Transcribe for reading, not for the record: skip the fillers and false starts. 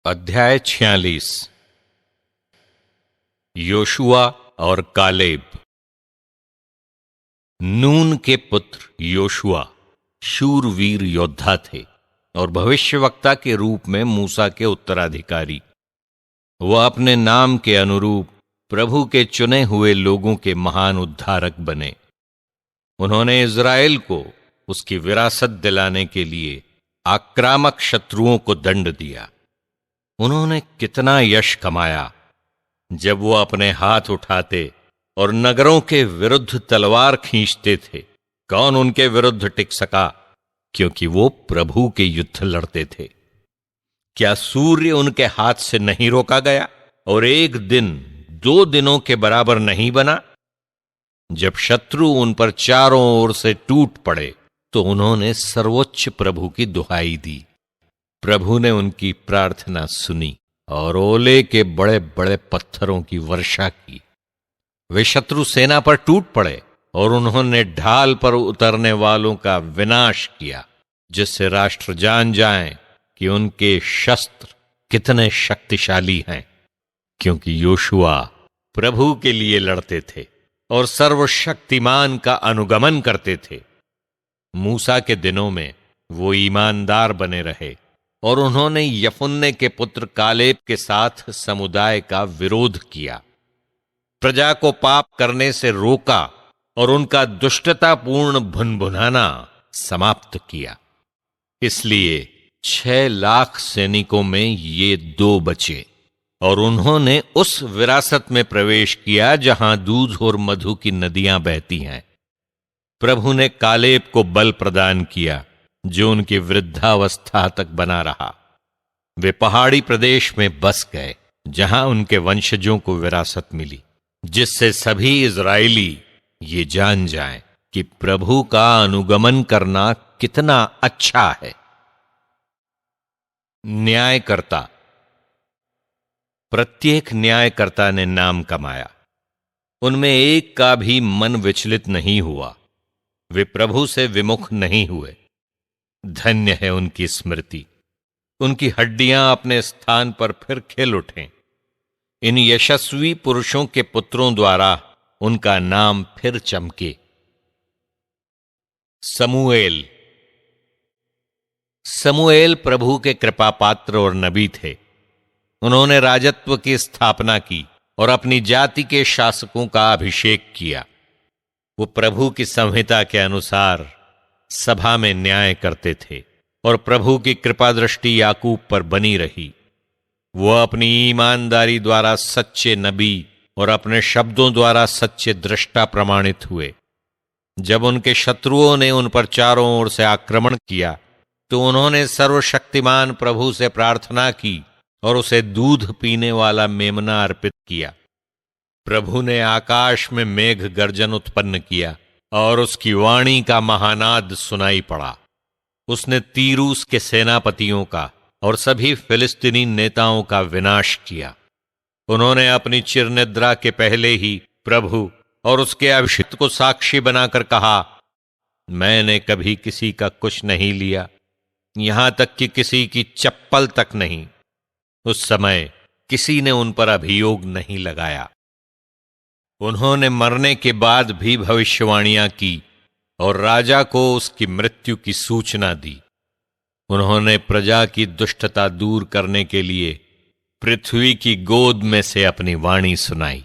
अध्याय 46। योशुआ और कालेब। नून के पुत्र योशुआ शूरवीर योद्धा थे और भविष्यवक्ता के रूप में मूसा के उत्तराधिकारी। वह अपने नाम के अनुरूप प्रभु के चुने हुए लोगों के महान उद्धारक बने। उन्होंने इज़राइल को उसकी विरासत दिलाने के लिए आक्रामक शत्रुओं को दंड दिया। उन्होंने कितना यश कमाया जब वो अपने हाथ उठाते और नगरों के विरुद्ध तलवार खींचते थे। कौन उनके विरुद्ध टिक सका, क्योंकि वो प्रभु के युद्ध लड़ते थे। क्या सूर्य उनके हाथ से नहीं रोका गया और एक दिन 2 दिनों के बराबर नहीं बना? जब शत्रु उन पर चारों ओर से टूट पड़े तो उन्होंने सर्वोच्च प्रभु की दुहाई दी। प्रभु ने उनकी प्रार्थना सुनी और ओले के बड़े बड़े पत्थरों की वर्षा की। वे शत्रु सेना पर टूट पड़े और उन्होंने ढाल पर उतरने वालों का विनाश किया, जिससे राष्ट्र जान जाएं कि उनके शस्त्र कितने शक्तिशाली हैं। क्योंकि योशुआ प्रभु के लिए लड़ते थे और सर्वशक्तिमान का अनुगमन करते थे। मूसा के दिनों में वो ईमानदार बने रहे और उन्होंने यफुन्ने के पुत्र कालेब के साथ समुदाय का विरोध किया, प्रजा को पाप करने से रोका और उनका दुष्टतापूर्ण भुनभुनाना समाप्त किया। इसलिए 6 लाख सैनिकों में ये 2 बचे और उन्होंने उस विरासत में प्रवेश किया जहां दूध और मधु की नदियां बहती हैं। प्रभु ने कालेब को बल प्रदान किया, जो उनकी वृद्धावस्था तक बना रहा। वे पहाड़ी प्रदेश में बस गए, जहां उनके वंशजों को विरासत मिली, जिससे सभी इज़राइली ये जान जाएं कि प्रभु का अनुगमन करना कितना अच्छा है। न्यायकर्ता। प्रत्येक न्यायकर्ता ने नाम कमाया, उनमें एक का भी मन विचलित नहीं हुआ। वे प्रभु से विमुख नहीं हुए। धन्य है उनकी स्मृति, उनकी हड्डियां अपने स्थान पर फिर खिल उठें। इन यशस्वी पुरुषों के पुत्रों द्वारा उनका नाम फिर चमके। समूएल। समूएल प्रभु के कृपा पात्र और नबी थे। उन्होंने राजत्व की स्थापना की और अपनी जाति के शासकों का अभिषेक किया। वो प्रभु की संहिता के अनुसार सभा में न्याय करते थे और प्रभु की कृपा दृष्टि याकूब पर बनी रही। वो अपनी ईमानदारी द्वारा सच्चे नबी और अपने शब्दों द्वारा सच्चे दृष्टा प्रमाणित हुए। जब उनके शत्रुओं ने उन पर चारों ओर से आक्रमण किया तो उन्होंने सर्वशक्तिमान प्रभु से प्रार्थना की और उसे दूध पीने वाला मेमना अर्पित किया। प्रभु ने आकाश में मेघ गर्जन उत्पन्न किया और उसकी वाणी का महानाद सुनाई पड़ा। उसने तीरूस के सेनापतियों का और सभी फिलिस्तीनी नेताओं का विनाश किया। उन्होंने अपनी चिरनिद्रा के पहले ही प्रभु और उसके अभिषिक्त को साक्षी बनाकर कहा, मैंने कभी किसी का कुछ नहीं लिया, यहां तक कि किसी की चप्पल तक नहीं। उस समय किसी ने उन पर अभियोग नहीं लगाया। उन्होंने मरने के बाद भी भविष्यवाणियां की और राजा को उसकी मृत्यु की सूचना दी। उन्होंने प्रजा की दुष्टता दूर करने के लिए पृथ्वी की गोद में से अपनी वाणी सुनाई।